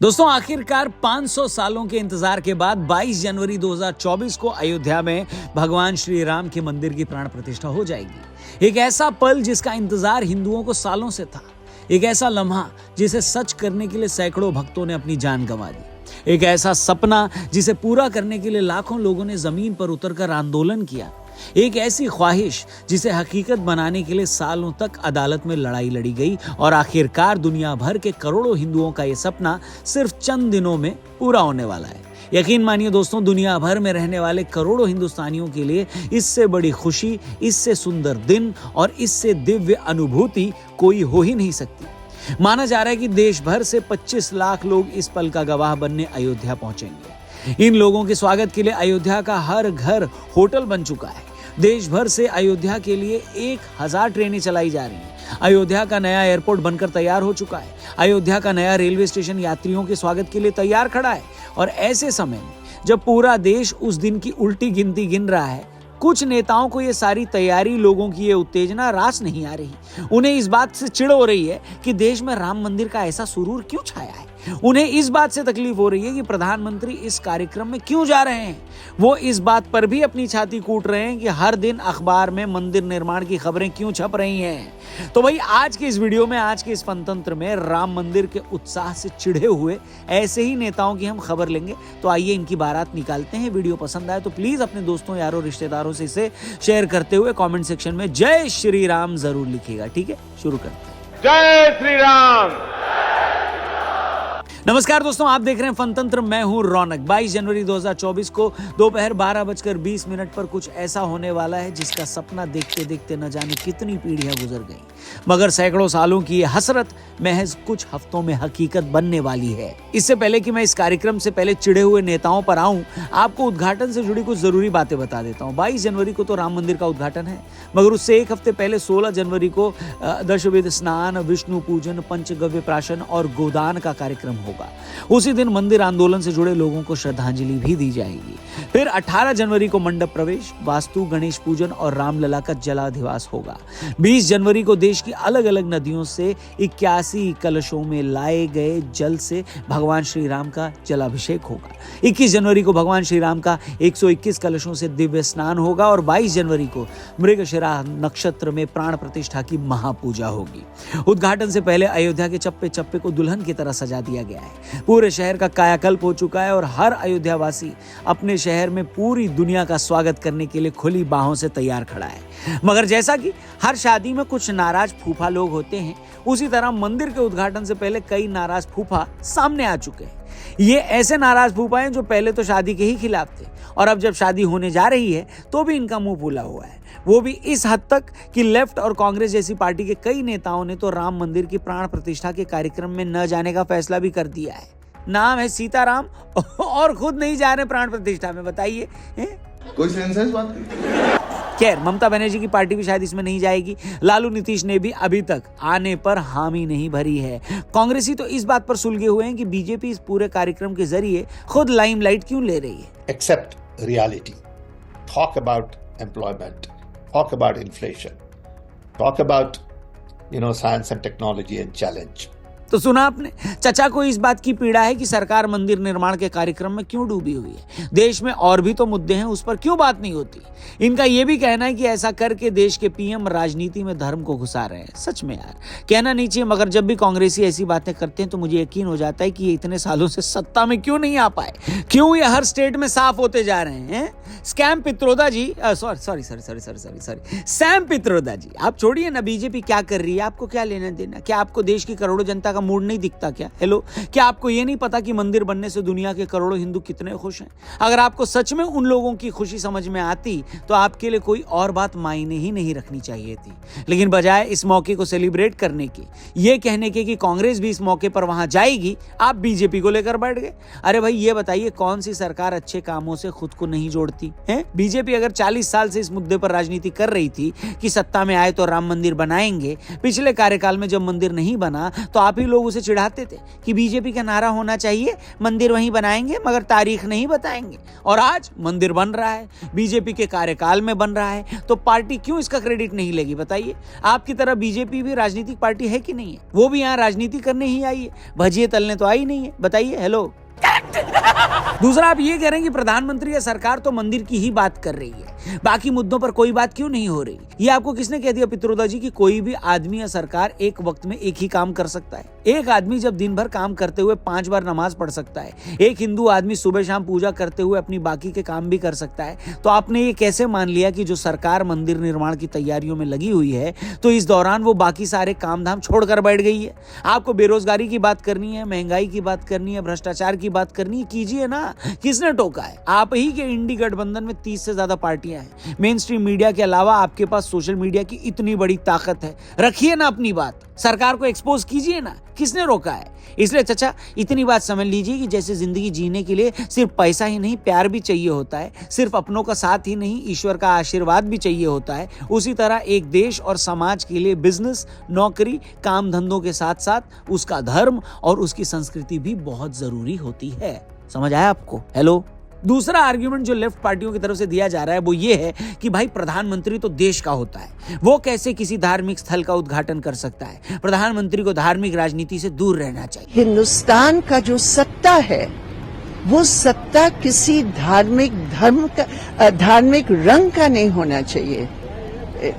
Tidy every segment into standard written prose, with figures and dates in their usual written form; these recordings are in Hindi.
दोस्तों आखिरकार 500 सालों के इंतजार के बाद 22 जनवरी 2024 को अयोध्या में भगवान श्री राम के मंदिर की प्राण प्रतिष्ठा हो जाएगी। एक ऐसा पल जिसका इंतजार हिंदुओं को सालों से था, एक ऐसा लम्हा जिसे सच करने के लिए सैकड़ों भक्तों ने अपनी जान गंवा दी, एक ऐसा सपना जिसे पूरा करने के लिए लाखों लोगों ने जमीन पर उतरकर आंदोलन किया, एक ऐसी ख्वाहिश जिसे हकीकत बनाने के लिए सालों तक अदालत में लड़ाई लड़ी गई और आखिरकार दुनिया भर के करोड़ों हिंदुओं का यह सपना सिर्फ चंद दिनों में पूरा होने वाला है। यकीन मानिए दोस्तों, दुनिया भर में रहने वाले करोड़ों हिंदुस्तानियों के लिए इससे बड़ी खुशी, इससे सुंदर दिन और इससे दिव्य अनुभूति कोई हो ही नहीं सकती। माना जा रहा है कि देश भर से 25 लाख लोग इस पल का गवाह बनने अयोध्या पहुंचेंगे। इन लोगों के स्वागत के लिए अयोध्या का हर घर होटल बन चुका है। देश भर से अयोध्या के लिए 1000 ट्रेनें चलाई जा रही हैं। अयोध्या का नया एयरपोर्ट बनकर तैयार हो चुका है। अयोध्या का नया रेलवे स्टेशन यात्रियों के स्वागत के लिए तैयार खड़ा है। और ऐसे समय में जब पूरा देश उस दिन की उल्टी गिनती गिन रहा है, कुछ नेताओं को ये सारी तैयारी, लोगों की ये उत्तेजना रास नहीं आ रही। उन्हें इस बात से चिढ़ हो रही है कि देश में राम मंदिर का ऐसा सुरूर क्यों छाया है। उन्हें इस बात से तकलीफ हो रही है कि प्रधानमंत्री इस कार्यक्रम में क्यों जा रहे हैं। वो इस बात पर भी अपनी छाती कूट रहे हैं कि हर दिन अखबार में मंदिर निर्माण की खबरें क्यों छप रही हैं। तो भाई आज के इस वीडियो में, आज के इस पंतंत्र में राम मंदिर के उत्साह से चिढ़े हुए ऐसे ही नेताओं की हम खबर लेंगे। तो आइए इनकी बारात निकालते हैं। वीडियो पसंद आए तो प्लीज अपने दोस्तों, यारों, रिश्तेदारों से इसे शेयर करते हुए कमेंट सेक्शन में जय श्री राम जरूर लिखिएगा। ठीक है, शुरू करते हैं। जय श्री राम। नमस्कार दोस्तों, आप देख रहे हैं फनतंत्र। मैं हूं रौनक। 22 जनवरी 2024 को दोपहर 12:20 पर कुछ ऐसा होने वाला है जिसका सपना देखते देखते न जाने कितनी पीढ़ियां गुजर गई, मगर सैकड़ों सालों की ये हसरत महज कुछ हफ्तों में हकीकत बनने वाली है। इससे पहले कि मैं इस कार्यक्रम से पहले चिढ़े हुए नेताओं पर आऊं, आपको उद्घाटन से जुड़ी कुछ जरूरी बातें बता देता हूं। 22 जनवरी को तो राम मंदिर का उद्घाटन है, मगर उससे एक हफ्ते पहले 16 जनवरी को दशविध स्नान, विष्णु पूजन, पंचगव्य प्राशन और गोदान का कार्यक्रम होगा। उसी दिन मंदिर आंदोलन से जुड़े लोगों को श्रद्धांजलि भी दी जाएगी। फिर 18 जनवरी को मंडप प्रवेश, वास्तु, गणेश पूजन और रामलला का जलाधिवास होगा। 20 जनवरी को देश की अलग अलग नदियों से 81 कलशों में लाए गए जल से भगवान श्री राम का जलाभिषेक होगा। 21 जनवरी को भगवान श्री राम का 121 कलशों से दिव्य स्नान होगा और 22 जनवरी को मृगशिरा नक्षत्र में प्राण प्रतिष्ठा की महापूजा होगी। उद्घाटन से पहले अयोध्या के चप्पे चप्पे को दुल्हन की तरह सजा दिया गया है। पूरे शहर का कायाकल्प हो चुका है और हर अयोध्यावासी अपने शहर में पूरी दुनिया का स्वागत करने के लिए खुली बाहों से तैयार खड़ा है। मगर जैसा कि हर शादी में कुछ नाराज फूफा लोग होते हैं, उसी तरह मंदिर के उद्घाटन से पहले कई नाराज फूफा सामने आ चुके हैं। ये ऐसे नाराज फूफा हैं जो पहले तो शादी के ही खिलाफ थे और अब जब शादी होने जा रही है तो भी इनका मुंह फूला हुआ है। वो भी इस हद तक कि लेफ्ट और कांग्रेस जैसी पार्टी के कई नेताओं ने तो राम मंदिर की प्राण प्रतिष्ठा के कार्यक्रम में न जाने का फैसला भी कर दिया है। नाम है सीताराम और खुद नहीं जा रहे प्राण प्रतिष्ठा में। बताइए, कोई सेंस है इस बात की? खैर, ममता बनर्जी की पार्टी भी शायद इसमें नहीं जाएगी। लालू नीतीश ने भी अभी तक आने पर हामी नहीं भरी है। कांग्रेसी तो इस बात पर सुलगे हुए हैं कि बीजेपी इस पूरे कार्यक्रम के जरिए खुद लाइमलाइट क्यों ले रही है। Accept reality. Talk about employment. Talk about inflation. Talk about, science and technology and challenge. तो सुना आपने, चचा को इस बात की पीड़ा है कि सरकार मंदिर निर्माण के कार्यक्रम में क्यों डूबी हुई है। देश में और भी तो मुद्दे हैं, उस पर क्यों बात नहीं होती। इनका यह भी कहना है कि ऐसा करके देश के पीएम राजनीति में धर्म को घुसा रहे हैं। सच में यार, कहना नहीं चाहिए, मगर जब भी कांग्रेसी ऐसी बातें करते हैं तो मुझे यकीन हो जाता है कि ये इतने सालों से सत्ता में क्यों नहीं आ पाए, क्यों ये हर स्टेट में साफ होते जा रहे हैं। स्कैम पित्रोदा जी, सॉरी सैम पित्रोदा जी, आप छोड़िए ना, बीजेपी क्या कर रही है, आपको क्या लेना देना। क्या आपको देश की करोड़ों जनता का मूड नहीं दिखता क्या? हेलो, क्या आपको ये नहीं पता कि मंदिर बनने से दुनिया के करोड़ों हिंदू कितने खुश हैं? अगर आपको सच में उन लोगों की खुशी समझ में आती तो आपके लिए कोई और बात मायने ही नहीं रखनी चाहिए थी। लेकिन बजाय इस मौके को सेलिब्रेट करने के, ये कहने के कि कांग्रेस भी इस मौके पर वहां जाएगी, आप बीजेपी को लेकर बैठ गए। अरे भाई, ये बताइए कौन सी सरकार अच्छे कामों से खुद को नहीं जोड़ती है? बीजेपी अगर 40 साल से इस मुद्दे पर राजनीति कर रही थी कि सत्ता में आए तो राम मंदिर बनाएंगे, पिछले कार्यकाल में जब मंदिर नहीं बना तो आप ही भी लोग उसे चिढ़ाते थे कि बीजेपी का नारा होना चाहिए मंदिर वहीं बनाएंगे मगर तारीख नहीं बताएंगे, और आज मंदिर बन रहा है, बीजेपी के कार्यकाल में बन रहा है, तो पार्टी क्यों इसका क्रेडिट नहीं लेगी बताइए। आपकी तरह बीजेपी भी राजनीतिक पार्टी है कि नहीं है? वो भी यहाँ राजनीति करने ही आई है, भजिए तलने तो आई नहीं है, बताइए। हेलो। दूसरा, आप ये कह रहे हैं कि प्रधानमंत्री या सरकार तो मंदिर की ही बात कर रही है, बाकी मुद्दों पर कोई बात क्यों नहीं हो रही? ये आपको किसने कह दिया पित्रोदा जी कि कोई भी आदमी या सरकार एक वक्त में एक ही काम कर सकता है? एक आदमी जब दिन भर काम करते हुए 5 बार नमाज पढ़ सकता है, एक हिंदू आदमी सुबह शाम पूजा करते हुए अपनी बाकी के काम भी कर सकता है, तो आपने ये कैसे मान लिया कि जो सरकार मंदिर निर्माण की तैयारियों में लगी हुई है तो इस दौरान वो बाकी सारे काम धाम छोड़कर बैठ गई है? आपको बेरोजगारी की बात करनी है, महंगाई की बात करनी है, भ्रष्टाचार की बात करनी है, कीजिए ना। किसने टोका है? आप ही के इंडी गठबंधन में 30 से ज्यादा पार्टियां हैं। मेन स्ट्रीम मीडिया के अलावा आपके पास सोशल मीडिया की इतनी बड़ी ताकत है, रखिए ना अपनी बात, सरकार को एक्सपोज कीजिए ना। किसने रोका है? इसलिए चाचा इतनी बात समझ लीजिए कि जैसे जिंदगी जीने के लिए सिर्फ पैसा ही नहीं प्यार भी चाहिए होता है, सिर्फ अपनों का साथ ही नहीं ईश्वर का आशीर्वाद भी चाहिए होता है, उसी तरह एक देश और समाज के लिए बिजनेस, नौकरी, काम धंधों के साथ साथ उसका धर्म और उसकी संस्कृति भी बहुत जरूरी होती है। समझ आया आपको? हेलो। दूसरा आर्ग्यूमेंट जो लेफ्ट पार्टियों की तरफ से दिया जा रहा है वो ये है कि भाई प्रधानमंत्री तो देश का होता है, वो कैसे किसी धार्मिक स्थल का उद्घाटन कर सकता है? प्रधानमंत्री को धार्मिक राजनीति से दूर रहना चाहिए। हिंदुस्तान का जो सत्ता है वो सत्ता किसी धार्मिक धर्म का, धार्मिक रंग का नहीं होना चाहिए।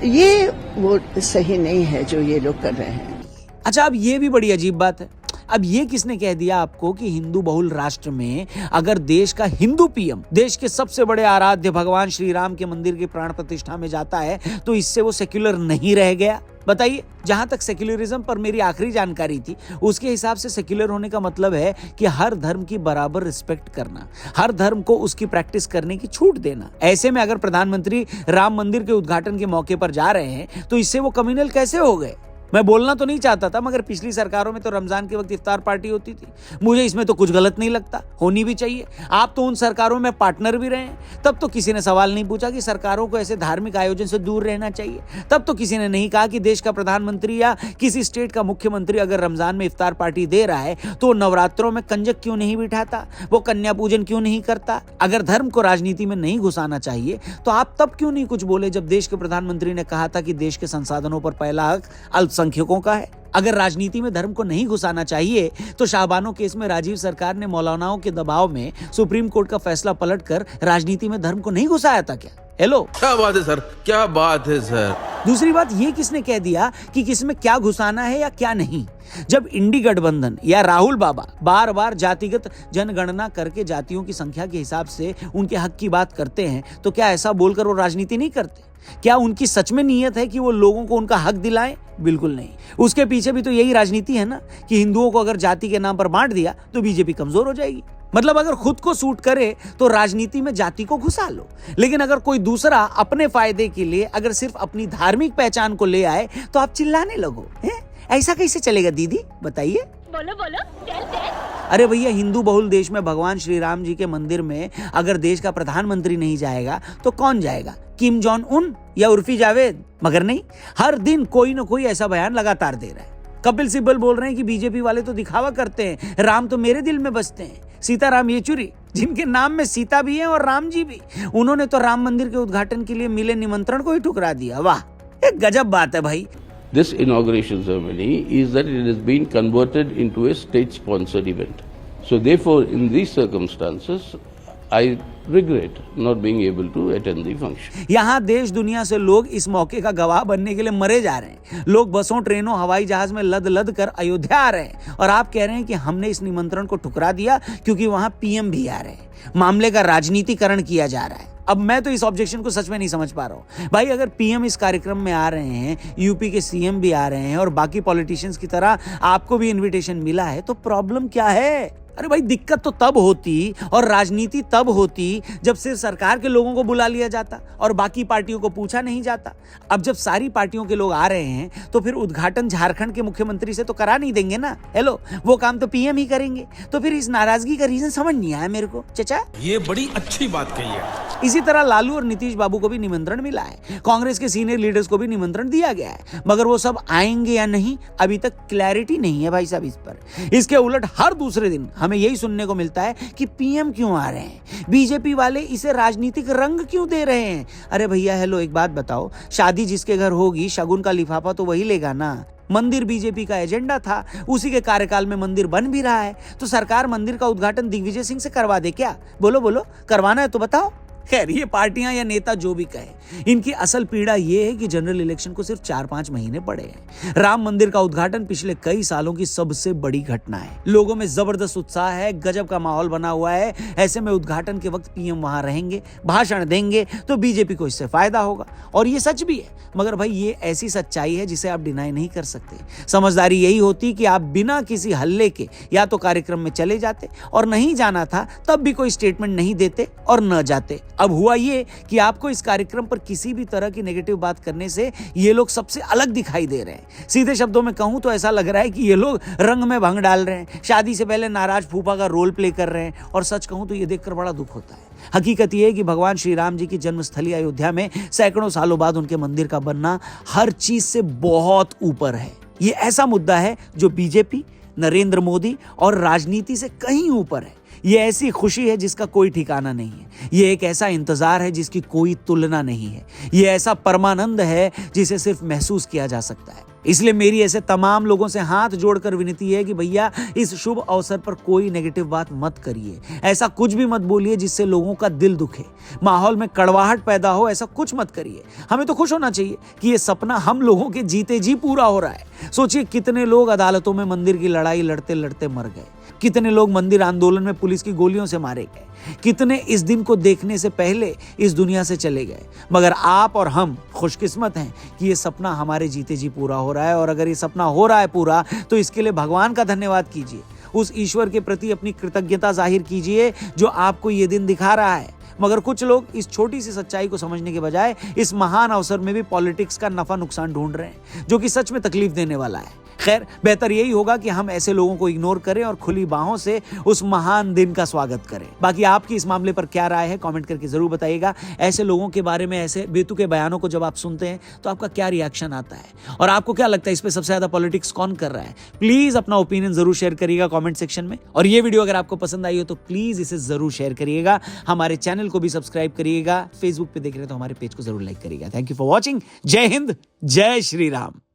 ये वो सही नहीं है जो ये लोग कर रहे हैं। अच्छा, अब ये भी बड़ी अजीब बात है। अब ये किसने कह दिया आपको कि हिंदू बहुल राष्ट्र में अगर देश का हिंदू पीएम देश के सबसे बड़े आराध्य भगवान श्री राम के मंदिर की प्राण प्रतिष्ठा में जाता है तो इससे वो सेक्युलर नहीं रह गया? बताइए। जहां तक सेक्युलरिज्म पर मेरी आखिरी जानकारी थी उसके हिसाब से सेक्युलर होने का मतलब है कि हर धर्म की बराबर रिस्पेक्ट करना, हर धर्म को उसकी प्रैक्टिस करने की छूट देना। ऐसे में अगर प्रधानमंत्री राम मंदिर के उद्घाटन के मौके पर जा रहे हैं तो इससे वो कम्युनल कैसे हो गए? मैं बोलना तो नहीं चाहता था मगर पिछली सरकारों में तो रमजान के वक्त इफ्तार पार्टी होती थी। मुझे इसमें तो कुछ गलत नहीं लगता, होनी भी चाहिए। आप तो उन सरकारों में पार्टनर भी रहे हैं, तब तो किसी ने सवाल नहीं पूछा कि सरकारों को ऐसे धार्मिक आयोजन से दूर रहना चाहिए। तब तो किसी ने नहीं कहा कि देश का प्रधानमंत्री या किसी स्टेट का मुख्यमंत्री अगर रमजान में इफ्तार पार्टी दे रहा है तो नवरात्रों में कंजक क्यों नहीं बिठाता, वो कन्या पूजन क्यों नहीं करता। अगर धर्म को राजनीति में नहीं घुसाना चाहिए तो आप तब क्यों नहीं कुछ बोले जब देश के प्रधानमंत्री ने कहा था कि देश के संसाधनों पर पहला हक अल्पसंख्यकों का है। अगर राजनीति में धर्म को नहीं घुसाना चाहिए तो शाहबानो केस में राजीव सरकार ने मौलानाओं के दबाव में सुप्रीम कोर्ट का फैसला पलटकर राजनीति में धर्म को नहीं घुसाया था क्या? हेलो। क्या बात है सर, क्या बात है सर। दूसरी बात, ये किसने कह दिया कि किसमें क्या घुसाना है या क्या नहीं? जब इंडी गठबंधन या राहुल बाबा बार बार जातिगत जनगणना करके जातियों की संख्या के हिसाब से उनके हक की बात करते हैं तो क्या ऐसा बोलकर वो राजनीति नहीं करते? क्या उनकी सच में नीयत है कि वो लोगों को उनका हक दिलाएं? बिल्कुल नहीं। उसके पीछे भी तो यही राजनीति है ना कि हिंदुओं को अगर जाति के नाम पर बांट दिया तो बीजेपी कमजोर हो जाएगी। मतलब अगर खुद को सूट करे तो राजनीति में जाति को घुसा लो, लेकिन अगर कोई दूसरा अपने फायदे के लिए अगर सिर्फ अपनी धार्मिक पहचान को ले आए तो आप चिल्लाने लगो। ऐसा कैसे चलेगा दीदी, बताइए? बोलो बोलो, अरे भैया, हिंदू बहुल देश में भगवान श्री राम जी के मंदिर में अगर देश का प्रधानमंत्री नहीं जाएगा तो कौन जाएगा? किम जॉन उन या उर्फी जावेद? मगर नहीं, हर दिन कोई ना कोई ऐसा बयान लगातार दे रहा है। कपिल सिब्बल बोल रहे हैं कि बीजेपी वाले तो दिखावा करते हैं, राम तो मेरे दिल में बसते हैं। सीताराम येचुरी, जिनके नाम में सीता भी है और राम जी भी, उन्होंने तो राम मंदिर के उद्घाटन के लिए मिले निमंत्रण को ही ठुकरा दिया। वाह, एक गजब बात है भाई। This inauguration ceremony is that it has been converted into a state-sponsored event. So therefore, in these circumstances, I regret not being able to attend the function. यहाँ देश दुनिया से लोग इस मौके का गवाह बनने के लिए मरे जा रहे हैं। लोग बसों, ट्रेनों, हवाई जहाज में लद लद कर अयोध्या आ रहे हैं और आप कह रहे हैं कि हमने इस निमंत्रण को ठुकरा दिया क्योंकि वहां पीएम भी आ रहे हैं। मामले का राजनीतिकरण किया जा रहा है। अब मैं तो इस ऑब्जेक्शन को सच में नहीं समझ पा रहा हूँ भाई। अगर पीएम इस कार्यक्रम में आ रहे हैं, यूपी के सीएम भी आ रहे हैं और बाकी पॉलिटिशियंस की तरह आपको भी इनविटेशन मिला है तो प्रॉब्लम क्या है? अरे भाई दिक्कत तो तब होती और राजनीति तब होती जब सिर्फ सरकार के लोगों को बुला लिया जाता और बाकी पार्टियों को पूछा नहीं जाता। अब जब सारी पार्टियों के लोग आ रहे हैं तो फिर उद्घाटन झारखंड के मुख्यमंत्री से तो करा नहीं देंगे ना। हेलो, वो काम तो पीएम ही करेंगे। तो फिर इस नाराजगी का रीजन समझ नहीं आया मेरे को। चचा, ये बड़ी अच्छी बात कही है। इसी तरह लालू और नीतीश बाबू को भी निमंत्रण मिला है, कांग्रेस के सीनियर लीडर्स को भी निमंत्रण दिया गया है, मगर वो सब आएंगे या नहीं अभी तक क्लैरिटी नहीं है भाई साहब इस पर। इसके उलट हर दूसरे दिन हमें यही सुनने को मिलता है कि पीएम क्यों आ रहे हैं, बीजेपी वाले इसे राजनीतिक रंग क्यों दे रहे हैं। अरे भैया हेलो, एक बात बताओ, शादी जिसके घर होगी शगुन का लिफाफा तो वही लेगा ना। मंदिर बीजेपी का एजेंडा था, उसी के कार्यकाल में मंदिर बन भी रहा है, तो सरकार मंदिर का उद्घाटन दिग्विजय सिंह से करवा दे क्या? बोलो बोलो, करवाना है तो बताओ। खैर, ये पार्टियां या नेता जो भी कहे, इनकी असल पीड़ा ये है कि जनरल इलेक्शन को सिर्फ 4-5 महीने पड़े हैं। राम मंदिर का उद्घाटन पिछले कई सालों की सबसे बड़ी घटना है। लोगों में जबरदस्त उत्साह है, गजब का माहौल बना हुआ है। ऐसे में उद्घाटन के वक्त पीएम वहां रहेंगे, भाषण देंगे, तो बीजेपी को इससे फायदा होगा। और ये सच भी है, मगर भाई ये ऐसी सच्चाई है जिसे आप डिनाई नहीं कर सकते। समझदारी यही होती कि आप बिना किसी हल्ले के या तो कार्यक्रम में चले जाते, और नहीं जाना था तब भी कोई स्टेटमेंट नहीं देते और न जाते। अब हुआ ये कि आपको इस कार्यक्रम पर किसी भी तरह की नेगेटिव बात करने से ये लोग सबसे अलग दिखाई दे रहे हैं। सीधे शब्दों में कहूं तो ऐसा लग रहा है कि ये लोग रंग में भंग डाल रहे हैं, शादी से पहले नाराज फूफा का रोल प्ले कर रहे हैं। और सच कहूं तो ये देखकर बड़ा दुख होता है। हकीकत ये है कि भगवान श्री राम जी की जन्मस्थली अयोध्या में सैकड़ों सालों बाद उनके मंदिर का बनना हर चीज से बहुत ऊपर है। ये ऐसा मुद्दा है जो बीजेपी, नरेंद्र मोदी और राजनीति से कहीं ऊपर है। ये ऐसी खुशी है जिसका कोई ठिकाना नहीं है। ये एक ऐसा इंतजार है जिसकी कोई तुलना नहीं है। ये ऐसा परमानंद है जिसे सिर्फ महसूस किया जा सकता है। इसलिए मेरी ऐसे तमाम लोगों से हाथ जोड़कर विनती है कि भैया इस शुभ अवसर पर कोई नेगेटिव बात मत करिए, ऐसा कुछ भी मत बोलिए जिससे लोगों का दिल दुखे, माहौल में कड़वाहट पैदा हो, ऐसा कुछ मत करिए। हमें तो खुश होना चाहिए कि ये सपना हम लोगों के जीते जी पूरा हो रहा है। सोचिए कितने लोग अदालतों में मंदिर की लड़ाई लड़ते लड़ते मर गए, कितने लोग मंदिर आंदोलन में पुलिस की गोलियों से मारे गए, कितने इस दिन को देखने से पहले इस दुनिया से चले गए। मगर आप और हम खुशकिस्मत हैं कि ये सपना हमारे जीते जी पूरा हो रहा है। और अगर ये सपना हो रहा है पूरा, तो इसके लिए भगवान का धन्यवाद कीजिए, उस ईश्वर के प्रति अपनी कृतज्ञता जाहिर कीजिए जो आपको ये दिन दिखा रहा है। मगर कुछ लोग इस छोटी सी सच्चाई को समझने के बजाय इस महान अवसर में भी पॉलिटिक्स का नफा नुकसान ढूंढ रहे हैं, जो कि सच में तकलीफ देने वाला है। खैर, बेहतर यही होगा कि हम ऐसे लोगों को इग्नोर करें और खुली बाहों से उस महान दिन का स्वागत करें। बाकी आपकी इस मामले पर क्या राय है, कमेंट करके जरूर बताइएगा। ऐसे लोगों के बारे में, ऐसे बेतुके बयानों को जब आप सुनते हैं तो आपका क्या रिएक्शन आता है, और आपको क्या लगता है इस पे सबसे ज्यादा पॉलिटिक्स कौन कर रहा है? प्लीज अपना ओपिनियन जरूर शेयर करिएगा कमेंट सेक्शन में। और ये वीडियो अगर आपको पसंद आई हो तो प्लीज इसे जरूर शेयर करिएगा। हमारे चैनल को भी सब्सक्राइब करिएगा। फेसबुक पे देख रहे हैं तो हमारे पेज को जरूर लाइक करिएगा। Thank you for watching. जय हिंद, जय श्री राम।